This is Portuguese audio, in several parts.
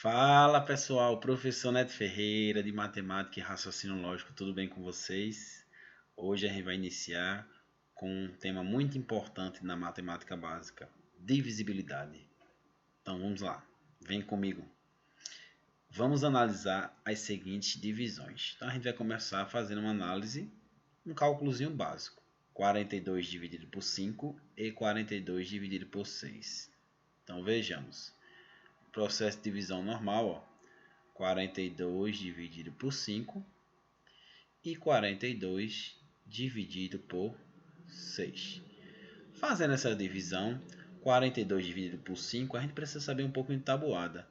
Fala pessoal, professor Neto Ferreira de Matemática e Raciocínio Lógico, tudo bem com vocês? Hoje a gente vai iniciar com um tema muito importante na matemática básica, divisibilidade. Então vamos lá, vem comigo. Vamos analisar as seguintes divisões. Então a gente vai começar fazendo uma análise, um cálculozinho básico. 42 dividido por 5 e 42 dividido por 6. Então vejamos. Processo de divisão normal, ó, 42 dividido por 5 e 42 dividido por 6. Fazendo essa divisão, 42 dividido por 5, a gente precisa saber um pouco de tabuada.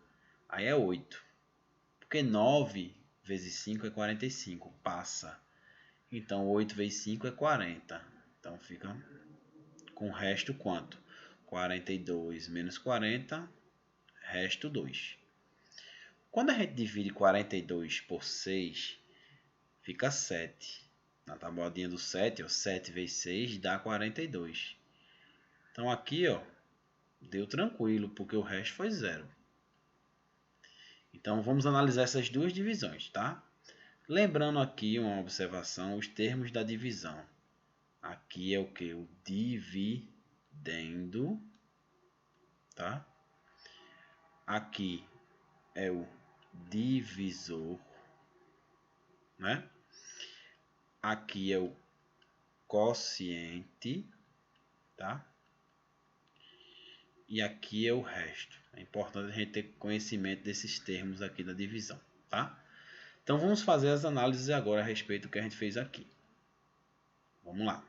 Aí é 8. Porque 9 vezes 5 é 45, passa. Então 8 vezes 5 é 40. Então fica com o resto quanto? 42 menos 40, resto 2. Quando a gente divide 42 por 6, fica 7. Na tabuadinha do 7, ó, 7 vezes 6 dá 42. Então aqui, ó, deu tranquilo, porque o resto foi 0. Então vamos analisar essas duas divisões, tá? Lembrando aqui uma observação, os termos da divisão. Aqui é o que? O dividendo, tá? Aqui é o divisor, né? Aqui é o quociente, tá? E aqui é o resto. É importante a gente ter conhecimento desses termos aqui da divisão, tá? Então vamos fazer as análises agora a respeito do que a gente fez aqui. Vamos lá.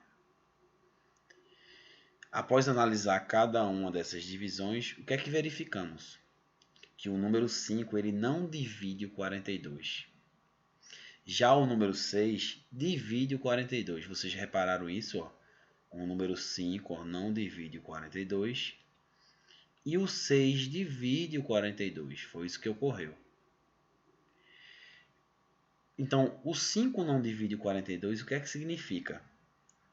Após analisar cada uma dessas divisões, o que é que verificamos? Que o número 5 ele não divide o 42. Já o número 6 divide o 42. Vocês repararam isso? Ó? O número 5 ó, não divide o 42. E o 6 divide o 42. Foi isso que ocorreu. Então, o 5 não divide o 42. O que é que significa?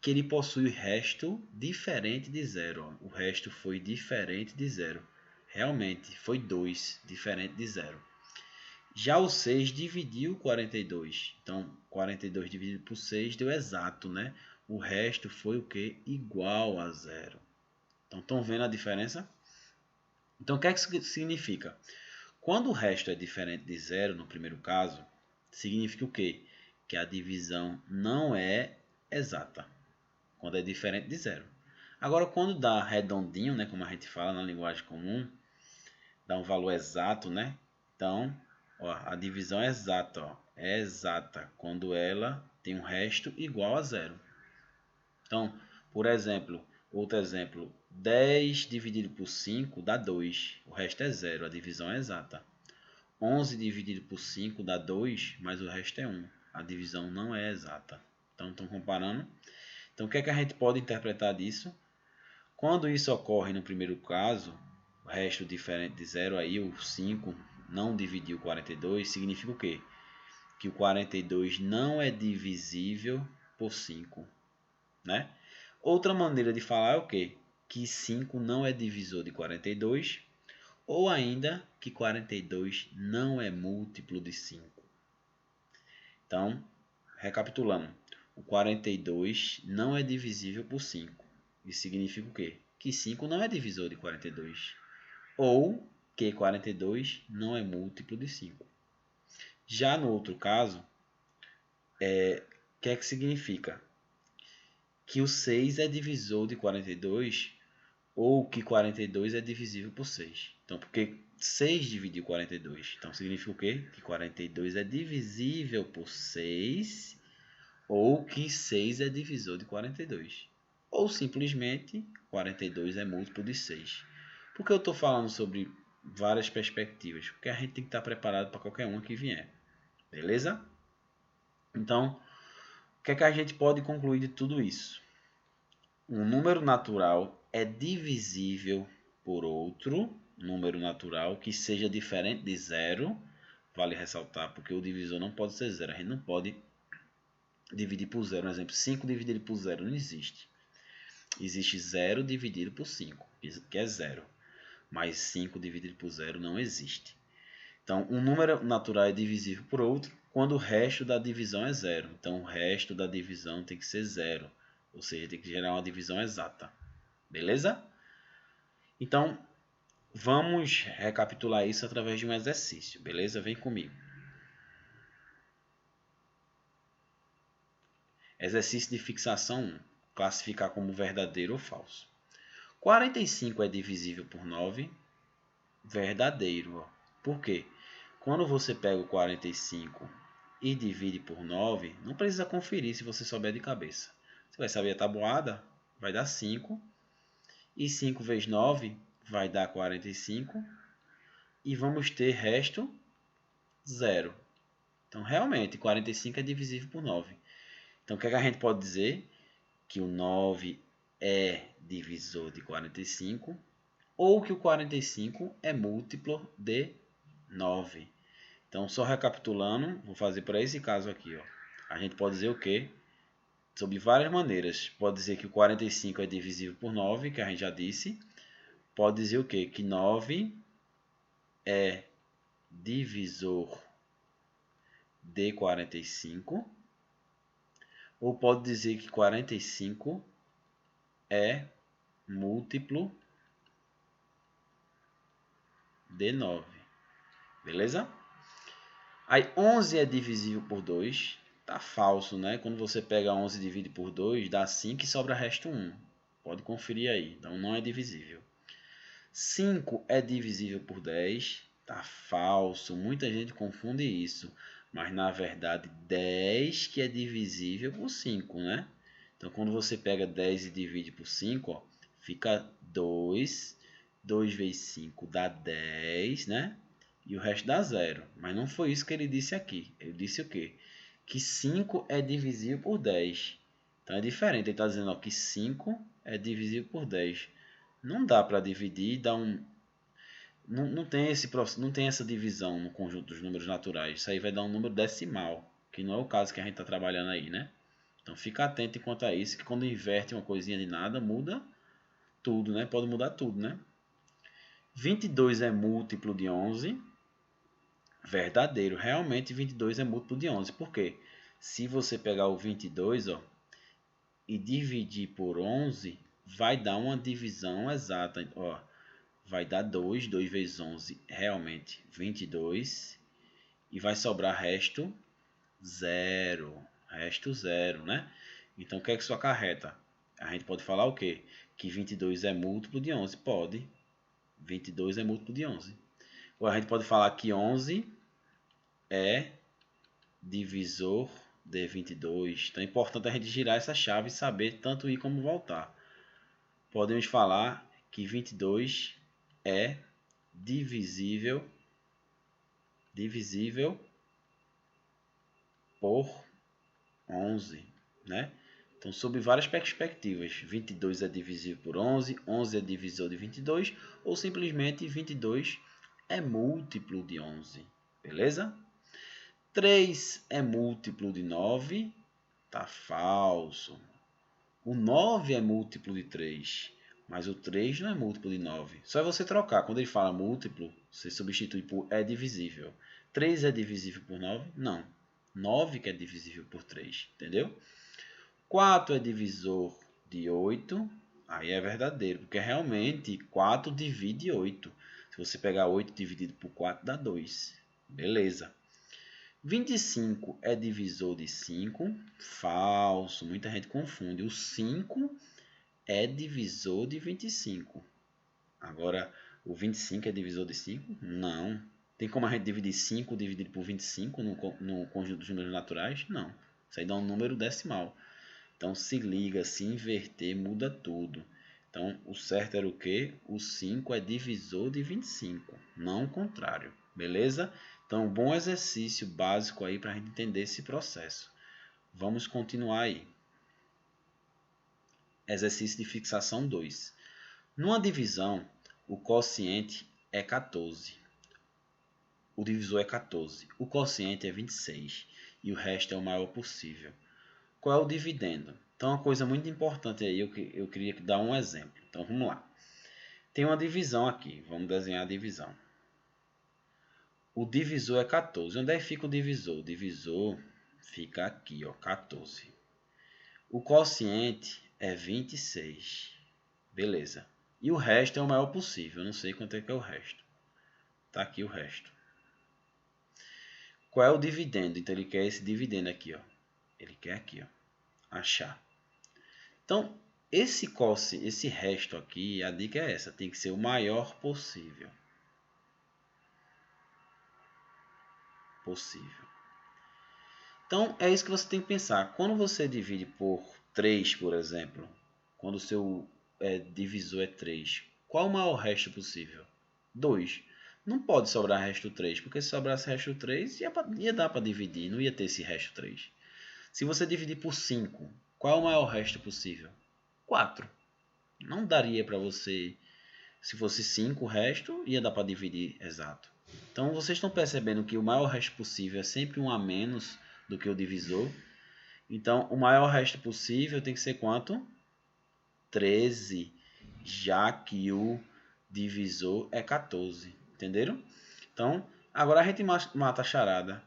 Que ele possui resto diferente de 0. O resto foi diferente de 0. Realmente, foi 2, diferente de 0. Já o 6 dividiu 42. Então, 42 dividido por 6 deu exato, né? O resto foi o que? Igual a 0. Então, estão vendo a diferença? Então, o que é que isso significa? Quando o resto é diferente de 0, no primeiro caso, significa o quê? Que a divisão não é exata. Quando é diferente de 0. Agora, quando dá redondinho, né, como a gente fala na linguagem comum, dá um valor exato, né? Então, ó, a divisão é exata, ó, é exata quando ela tem um resto igual a 0. Então, por exemplo, outro exemplo, 10 dividido por 5 dá 2, o resto é 0, a divisão é exata. 11 dividido por 5 dá 2, mas o resto é 1, a divisão não é exata. Então, estão comparando. Então, o que é que a gente pode interpretar disso? Quando isso ocorre no primeiro caso, o resto diferente de 0, aí o 5 não dividiu 42, significa o quê? Que o 42 não é divisível por 5, né? Outra maneira de falar é o quê? Que 5 não é divisor de 42, ou ainda que 42 não é múltiplo de 5. Então, recapitulando, o 42 não é divisível por 5. Isso significa o quê? Que 5 não é divisor de 42. Ou que 42 não é múltiplo de 5. Já no outro caso, o que é que significa? Que o 6 é divisor de 42 ou que 42 é divisível por 6. Então, porque 6 dividiu 42. Então, significa o quê? Que 42 é divisível por 6 ou que 6 é divisor de 42. Ou simplesmente 42 é múltiplo de 6. Por que eu estou falando sobre várias perspectivas? Porque a gente tem que estar preparado para qualquer uma que vier. Beleza? Então, o que é que a gente pode concluir de tudo isso? Um número natural é divisível por outro número natural que seja diferente de 0. Vale ressaltar, porque o divisor não pode ser 0. A gente não pode dividir por 0. Por exemplo, 5 dividido por 0 não existe. Existe 0 dividido por 5, que é 0. Mas 5 dividido por 0 não existe. Então, um número natural é divisível por outro quando o resto da divisão é zero. Então, o resto da divisão tem que ser zero. Ou seja, tem que gerar uma divisão exata. Beleza? Então, vamos recapitular isso através de um exercício. Beleza? Vem comigo. Exercício de fixação 1. Classificar como verdadeiro ou falso. 45 é divisível por 9? Verdadeiro. Por quê? Quando você pega o 45 e divide por 9, não precisa conferir se você souber de cabeça. Você vai saber a tabuada, vai dar 5. E 5 vezes 9 vai dar 45. E vamos ter resto 0. Então, realmente, 45 é divisível por 9. Então, o que a gente pode dizer? Que o 9 é divisor de 45, ou que o 45 é múltiplo de 9. Então, só recapitulando, vou fazer para esse caso aqui. Ó. A gente pode dizer o quê? Sobre várias maneiras. Pode dizer que o 45 é divisível por 9, que a gente já disse. Pode dizer o quê? Que 9 é divisor de 45. Ou pode dizer que 45 é múltiplo de 9. Beleza? Aí 11 é divisível por 2. Tá falso, né? Quando você pega 11 e divide por 2, dá 5 e sobra resto 1. Pode conferir aí. Então não é divisível. 5 é divisível por 10. Tá falso. Muita gente confunde isso. Mas na verdade 10 que é divisível por 5, né? Então quando você pega 10 e divide por 5, ó, fica 2. 2 vezes 5 dá 10, né? E o resto dá 0. Mas não foi isso que ele disse aqui. Ele disse o quê? Que 5 é divisível por 10. Então é diferente. Ele está dizendo ó, que 5 é divisível por 10. Não dá para dividir e dar um... Não tem essa divisão no conjunto dos números naturais. Isso aí vai dar um número decimal, que não é o caso que a gente está trabalhando aí, né? Então fica atento quanto a isso, que quando inverte uma coisinha de nada, muda tudo, né? Pode mudar tudo, né? 22 é múltiplo de 11. Verdadeiro. Realmente 22 é múltiplo de 11. Por quê? Se você pegar o 22 ó, e dividir por 11, vai dar uma divisão exata. Ó, vai dar 2. 2 vezes 11, realmente 22. E vai sobrar resto 0. Resto 0, né? Então, o que é que isso acarreta? A gente pode falar o quê? Que 22 é múltiplo de 11. Pode. 22 é múltiplo de 11. Ou a gente pode falar que 11 é divisor de 22. Então é importante a gente girar essa chave e saber tanto ir como voltar. Podemos falar que 22 é divisível por 11, né? Então, sob várias perspectivas, 22 é divisível por 11, 11 é divisor de 22, ou simplesmente 22 é múltiplo de 11, beleza? 3 é múltiplo de 9, tá falso. O 9 é múltiplo de 3, mas o 3 não é múltiplo de 9. Só é você trocar. Quando ele fala múltiplo, você substitui por é divisível. 3 é divisível por 9? Não. 9 que é divisível por 3, entendeu? 4 é divisor de 8, aí é verdadeiro, porque realmente 4 divide 8. Se você pegar 8 dividido por 4, dá 2. Beleza. 25 é divisor de 5, falso, muita gente confunde. O 5 é divisor de 25. Agora, o 25 é divisor de 5? Não. Tem como a gente dividir 5 dividido por 25 no conjunto dos números naturais? Não. Isso aí dá um número decimal. Então, se liga, se inverter, muda tudo. Então, o certo era o quê? O 5 é divisor de 25, não o contrário. Beleza? Então, um bom exercício básico aí para a gente entender esse processo. Vamos continuar aí. Exercício de fixação 2. Numa divisão, o quociente é 14. O divisor é 14. O quociente é 26. E o resto é o maior possível. Qual é o dividendo? Então, uma coisa muito importante aí, eu queria dar um exemplo. Então, vamos lá. Tem uma divisão aqui. Vamos desenhar a divisão. O divisor é 14. Onde é que fica o divisor? O divisor fica aqui, ó, 14. O quociente é 26. Beleza. E o resto é o maior possível. Eu não sei quanto é que é o resto. Tá aqui o resto. Qual é o dividendo? Então ele quer esse dividendo aqui, ó. Ele quer aqui, ó, achar. Então, esse resto aqui, a dica é essa, tem que ser o maior possível. Então, é isso que você tem que pensar. Quando você divide por 3, por exemplo, quando o seu divisor é 3, qual o maior resto possível? 2. Não pode sobrar resto 3, porque se sobrasse resto 3, ia dar para dividir, não ia ter esse resto 3. Se você dividir por 5, qual é o maior resto possível? 4. Não daria para você, se fosse 5 o resto, ia dar para dividir exato. Então vocês estão percebendo que o maior resto possível é sempre um a menos do que o divisor. Então o maior resto possível tem que ser quanto? 13, já que o divisor é 14. Entenderam? Então agora a gente mata a charada.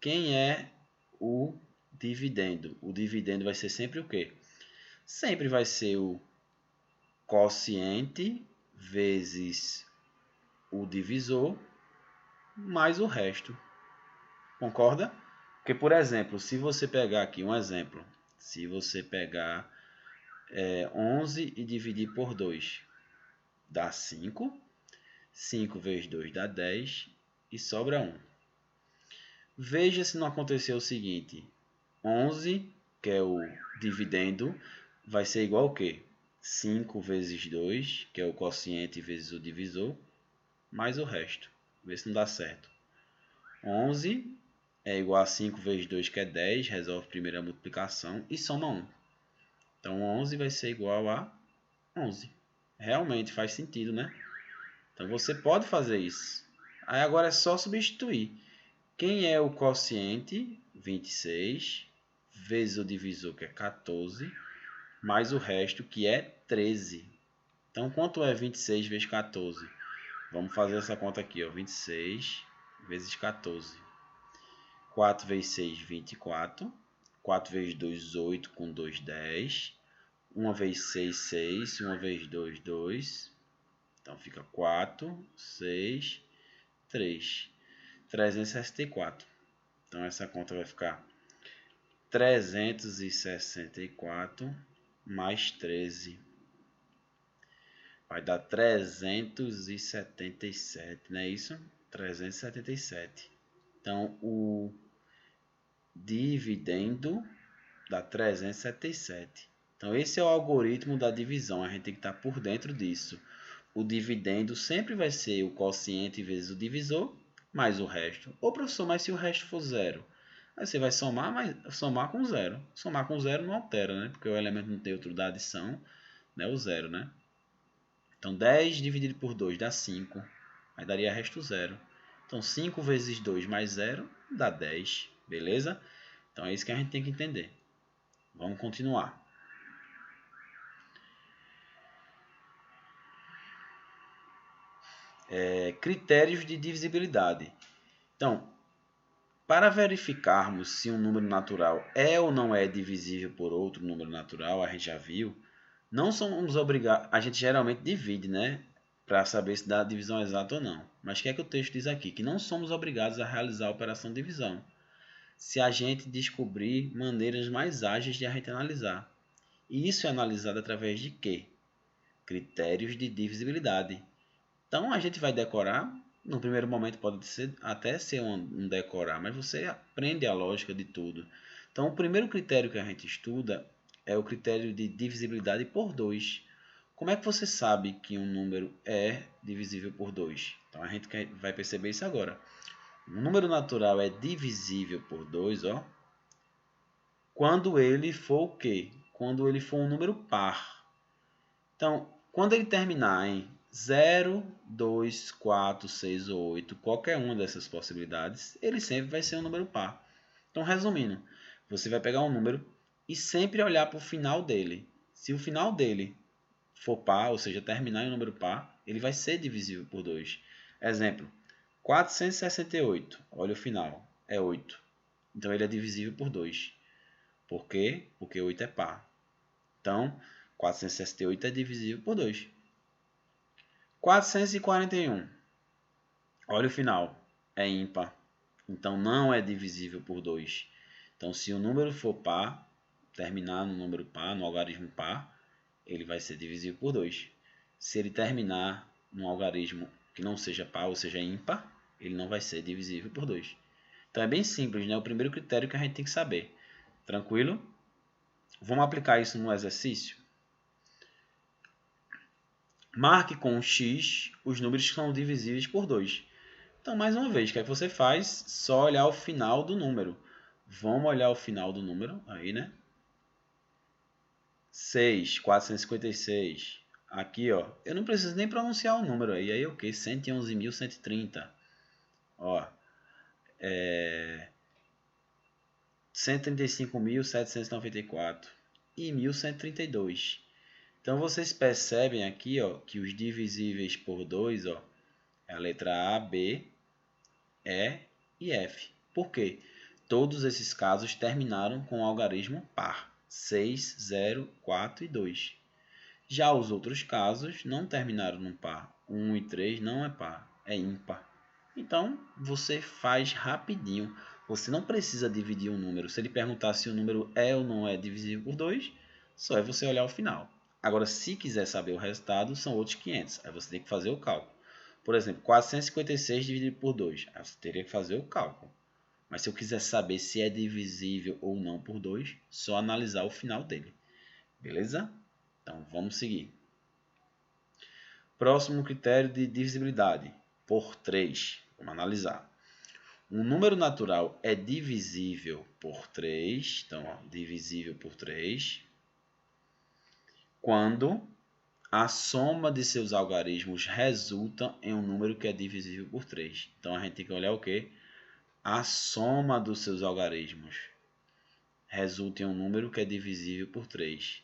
Quem é o dividendo? O dividendo vai ser sempre o quê? Sempre vai ser o quociente vezes o divisor mais o resto. Concorda? Porque, por exemplo, se você pegar aqui um exemplo, se você pegar 11 e dividir por 2, dá 5. 5 vezes 2 dá 10 e sobra 1. Veja se não aconteceu o seguinte. 11, que é o dividendo, vai ser igual ao quê? 5 vezes 2, que é o quociente vezes o divisor, mais o resto. Vê se não dá certo. 11 é igual a 5 vezes 2, que é 10. Resolve a primeira multiplicação e soma 1. Então 11 vai ser igual a 11. Realmente faz sentido, né? Então você pode fazer isso. Aí agora é só substituir. Quem é o quociente? 26. Vezes o divisor, que é 14. Mais o resto, que é 13. Então quanto é 26 vezes 14? Vamos fazer essa conta aqui, ó. 26 vezes 14. 4 vezes 6, 24. 4 vezes 2, 8. Com 2, 10. 1 vezes 6, 6. 1 vezes 2, 2. Então fica 4, 6, 3. 364. Então essa conta vai ficar 364 mais 13. Vai dar 377, não é isso? 377. Então o dividendo dá 377. Então esse é o algoritmo da divisão, a gente tem que estar por dentro disso. O dividendo sempre vai ser o quociente vezes o divisor, mais o resto. Ô professor, mas se o resto for zero? Aí você vai somar, somar com zero. Somar com zero não altera, né? Porque o elemento não neutro da adição, né? O zero, né? Então 10 dividido por 2 dá 5. Aí daria resto zero. Então 5 vezes 2 mais 0 dá 10. Beleza? Então é isso que a gente tem que entender. Vamos continuar. Critérios de divisibilidade. Então, para verificarmos se um número natural é ou não é divisível por outro número natural, a gente já viu, não somos obrigados, a gente geralmente divide, né? Para saber se dá divisão exata ou não. Mas o que é que o texto diz aqui? Que não somos obrigados a realizar a operação de divisão, se a gente descobrir maneiras mais ágeis de a gente analisar. E isso é analisado através de quê? Critérios de divisibilidade. Então a gente vai decorar, no primeiro momento pode ser, até ser um decorar, mas você aprende a lógica de tudo. Então o primeiro critério que a gente estuda é o critério de divisibilidade por 2. Como é que você sabe que um número é divisível por 2? Então a gente vai perceber isso agora. Um número natural é divisível por 2, ó, quando ele for o quê? Quando ele for um número par. Então, quando ele terminar em 0, 2, 4, 6 ou 8, qualquer uma dessas possibilidades, ele sempre vai ser um número par. Então, resumindo, você vai pegar um número e sempre olhar para o final dele. Se o final dele for par, ou seja, terminar em um número par, ele vai ser divisível por 2. Exemplo, 468, olha o final, é 8. Então ele é divisível por 2. Por quê? Porque 8 é par. Então, 468 é divisível por 2. 441, olha o final, é ímpar. Então não é divisível por 2. Então se o número for par, terminar no número par, no algarismo par, ele vai ser divisível por 2. Se ele terminar num algarismo que não seja par, ou seja ímpar, ele não vai ser divisível por 2. Então é bem simples, né? O primeiro critério que a gente tem que saber. Tranquilo? Vamos aplicar isso no exercício? Marque com um X os números que são divisíveis por 2. Então, mais uma vez, o que é que você faz? Só olhar o final do número. Vamos olhar o final do número aí, né? 6, 456. Aqui, ó, eu não preciso nem pronunciar o número aí. Aí, o que? 111.130. Ó, 135.794 e 1.132. Então, vocês percebem aqui, ó, que os divisíveis por 2, ó, é a letra A, B, E e F. Por quê? Todos esses casos terminaram com o algarismo par, 6, 0, 4 e 2. Já os outros casos não terminaram no par, 1 e 3 não é par, é ímpar. Então, você faz rapidinho. Você não precisa dividir um número. Se ele perguntar se o número é ou não é divisível por 2, só é você olhar o final. Agora, se quiser saber o resultado, são outros 500. Aí você tem que fazer o cálculo. Por exemplo, 456 dividido por 2. Aí você teria que fazer o cálculo. Mas se eu quiser saber se é divisível ou não por 2, só analisar o final dele. Beleza? Então, vamos seguir. Próximo critério de divisibilidade, por 3. Vamos analisar. Um número natural é divisível por 3. Então, ó, divisível por 3. Quando a soma de seus algarismos resulta em um número que é divisível por 3. Então, a gente tem que olhar o quê? A soma dos seus algarismos resulta em um número que é divisível por 3.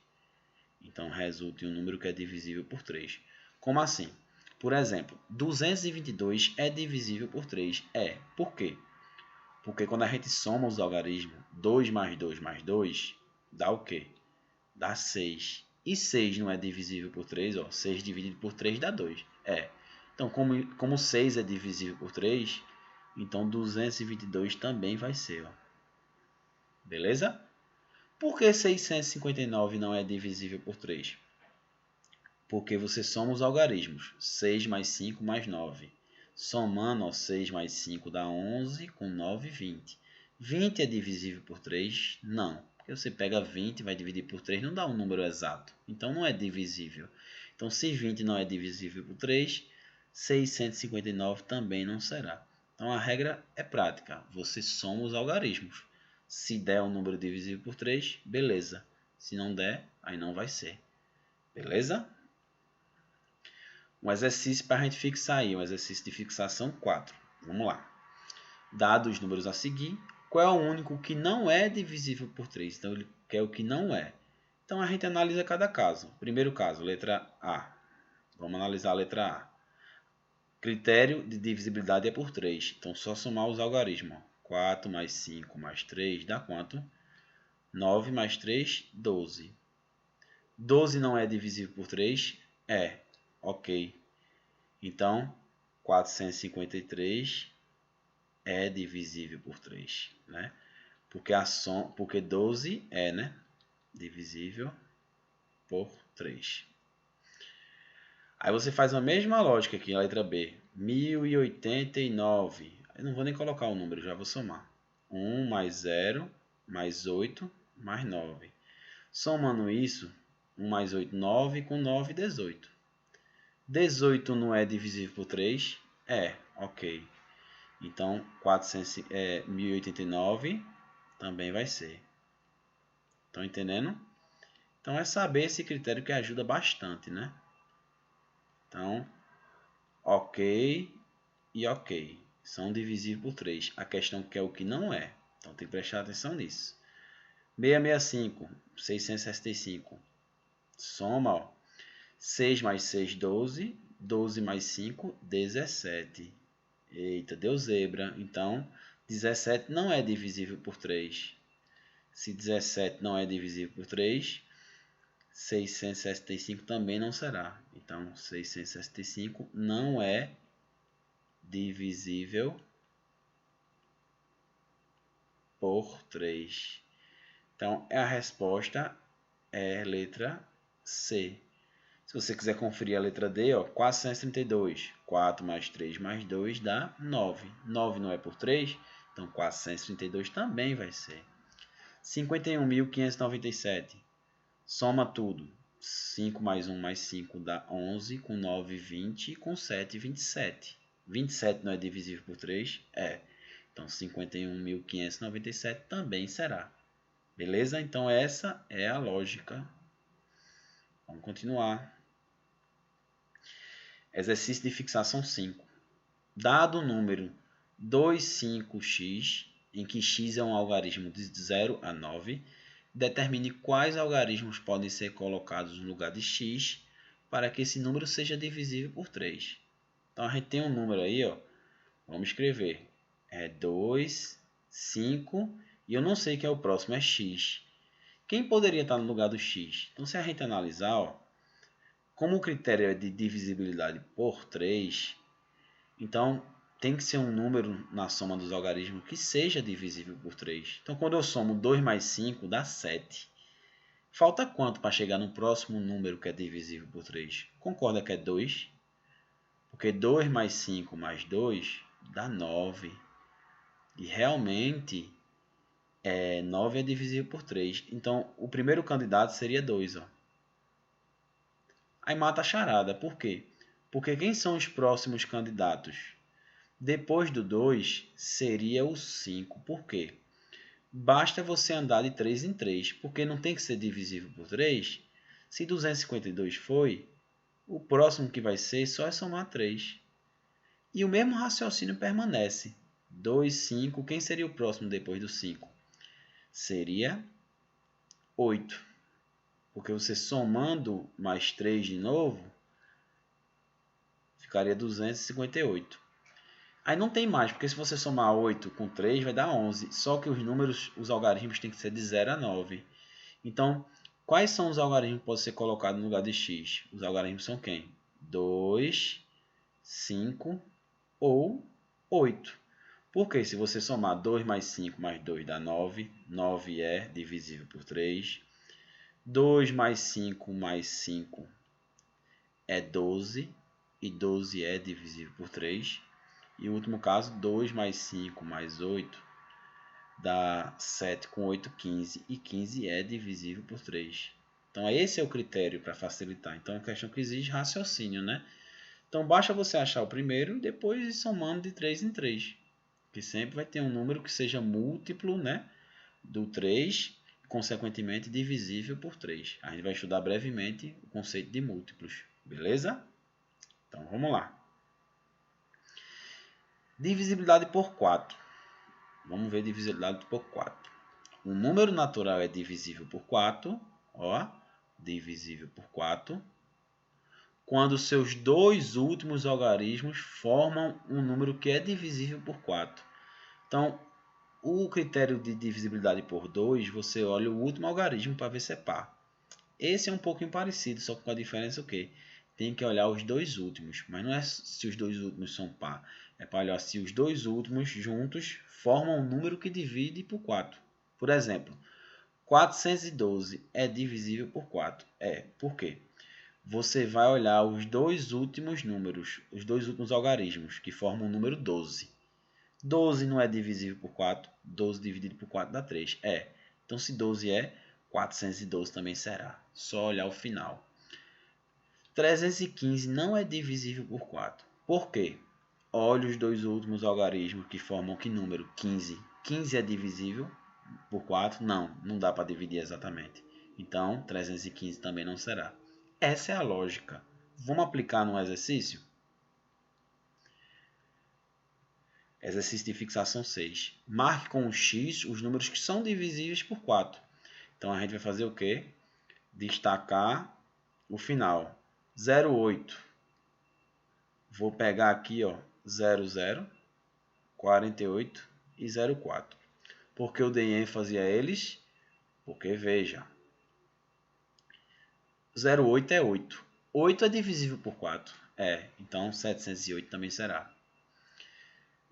Então, resulta em um número que é divisível por 3. Como assim? Por exemplo, 222 é divisível por 3. É. Por quê? Porque quando a gente soma os algarismos, 2 mais 2 mais 2, dá o quê? Dá 6. E 6 não é divisível por 3, ó. 6 dividido por 3 dá 2. É. Então, como 6 é divisível por 3, então 222 também vai ser, ó. Beleza? Por que 659 não é divisível por 3? Porque você soma os algarismos. 6 mais 5 mais 9. Somando, ó, 6 mais 5 dá 11, com 9, 20. 20 é divisível por 3? Não. Porque você pega 20 e vai dividir por 3, não dá um número exato. Então não é divisível. Então se 20 não é divisível por 3, 659 também não será. Então a regra é prática. Você soma os algarismos. Se der um número divisível por 3, beleza. Se não der, aí não vai ser. Beleza? Um exercício para a gente fixar aí, um exercício de fixação 4. Vamos lá. Dados os números a seguir, qual é o único que não é divisível por 3? Então, ele quer o que não é. Então, a gente analisa cada caso. Primeiro caso, letra A. Vamos analisar a letra A. Critério de divisibilidade é por 3. Então, só somar os algarismos. 4 mais 5 mais 3 dá quanto? 9 mais 3, 12. 12 não é divisível por 3? É. Ok. Então, 453 é divisível por 3, né? Porque 12 é, né? Divisível por 3. Aí você faz a mesma lógica aqui, a letra B. 1089. Eu não vou nem colocar o número, já vou somar. 1 mais 0, mais 8, mais 9. Somando isso, 1 mais 8, 9, com 9, 18. 18 não é divisível por 3? É, ok. Então, 1089 também vai ser. Estão entendendo? Então, é saber esse critério que ajuda bastante, né? Então, ok e ok. São divisíveis por 3. A questão que é o que não é. Então, tem que prestar atenção nisso. 665, 665. Soma, ó. 6 mais 6, 12. 12 mais 5, 17. Eita, deu zebra. Então, 17 não é divisível por 3. Se 17 não é divisível por 3, 665 também não será. Então, 665 não é divisível por 3. Então, a resposta é letra C. Se você quiser conferir a letra D, ó, 432. 4 mais 3 mais 2 dá 9. 9 não é por 3, então 432 também vai ser. 51.597. Soma tudo. 5 mais 1 mais 5 dá 11, com 9, 20, com 7, 27. 27 não é divisível por 3? É. Então 51.597 também será. Beleza? Então essa é a lógica. Vamos continuar. Exercício de fixação 5. Dado o número 25x, em que x é um algarismo de 0 a 9, determine quais algarismos podem ser colocados no lugar de x para que esse número seja divisível por 3. Então a gente tem um número aí, ó. Vamos escrever. É 2, 5 e eu não sei quem é o próximo, é x. Quem poderia estar no lugar do x? Então se a gente analisar, ó, como o critério é de divisibilidade por 3, então tem que ser um número na soma dos algarismos que seja divisível por 3. Então quando eu somo 2 mais 5 dá 7. Falta quanto para chegar no próximo número que é divisível por 3? Concorda que é 2? Porque 2 mais 5 mais 2 dá 9. E realmente 9 é divisível por 3. Então o primeiro candidato seria 2. Ó. Aí mata a charada. Por quê? Porque quem são os próximos candidatos? Depois do 2 seria o 5. Por quê? Basta você andar de 3 em 3, porque não tem que ser divisível por 3. Se 252 foi, o próximo que vai ser só é somar 3. E o mesmo raciocínio permanece. 2, 5, quem seria o próximo depois do 5? Seria 8. Porque você somando mais 3 de novo, ficaria 258. Aí não tem mais, porque se você somar 8 com 3 vai dar 11. Só que os números, os algarismos têm que ser de 0 a 9. Então, quais são os algarismos que podem ser colocados no lugar de x? Os algarismos são quem? 2, 5 ou 8. Porque se você somar 2 mais 5 mais 2 dá 9. 9 é divisível por 3. 2 mais 5 mais 5 é 12. E 12 é divisível por 3. E o último caso, 2 mais 5 mais 8 dá 7 com 8, 15. E 15 é divisível por 3. Então, esse é o critério para facilitar. Então, é uma questão que exige raciocínio, né? Então, basta você achar o primeiro e depois ir somando de 3 em 3. Que sempre vai ter um número que seja múltiplo, né, do 3, consequentemente divisível por 3. A gente vai estudar brevemente o conceito de múltiplos. Beleza? Então, vamos lá. Divisibilidade por 4. Vamos ver divisibilidade por 4. Um número natural é divisível por 4. Ó, divisível por 4. Quando seus dois últimos algarismos formam um número que é divisível por 4. Então, o critério de divisibilidade por 2, você olha o último algarismo para ver se é par. Esse é um pouquinho parecido, só com a diferença o quê? Tem que olhar os dois últimos, mas não é se os dois últimos são par. É para olhar se os dois últimos juntos formam um número que divide por 4. Por exemplo, 412 é divisível por 4. Por quê? Você vai olhar os dois últimos números, os dois últimos algarismos, que formam o número 12. 12 não é divisível por 4. 12 dividido por 4 dá 3. Então, se 12 é, 412 também será. Só olhar o final. 315 não é divisível por 4. Por quê? Olhe os dois últimos algarismos que formam que número? 15. 15 é divisível por 4? Não, não dá para dividir exatamente. Então, 315 também não será. Essa é a lógica. Vamos aplicar no exercício? Exercício de fixação 6. Marque com um X os números que são divisíveis por 4. Então, a gente vai fazer o quê? Destacar o final. 0,8. Vou pegar aqui, ó, 0,0. 48 e 04. Por que eu dei ênfase a eles? Porque, veja, 08 é 8. 8 é divisível por 4. Então 708 também será.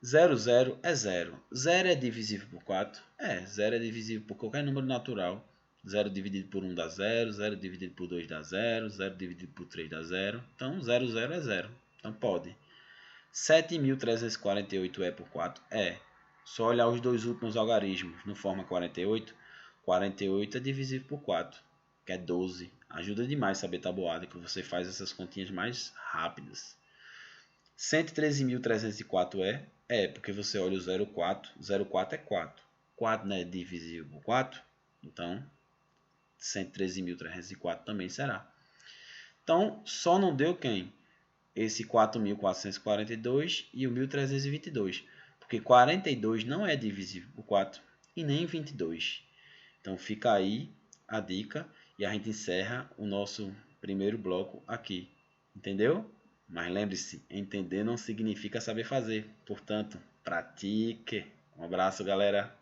00 é 0. 0 é divisível por 4? 0 é divisível por qualquer número natural. 0 dividido por 1 dá 0, 0 dividido por 2 dá 0, 0 dividido por 3 dá 0. Então 00 é 0. Então pode. 7.348 é por 4? Só olhar os dois últimos algarismos. Não forma 48? 48 é divisível por 4, que é 12. Ajuda demais saber tabuada, que você faz essas continhas mais rápidas. 113.304 porque você olha o 04. 04 é 4. 4 não é divisível por 4? Então, 113.304 também será. Então, só não deu quem? Esse 4.442 e o 1.322. Porque 42 não é divisível por 4 e nem 22. Então, fica aí a dica e a gente encerra o nosso primeiro bloco aqui. Entendeu? Mas lembre-se, entender não significa saber fazer. Portanto, pratique. Um abraço, galera.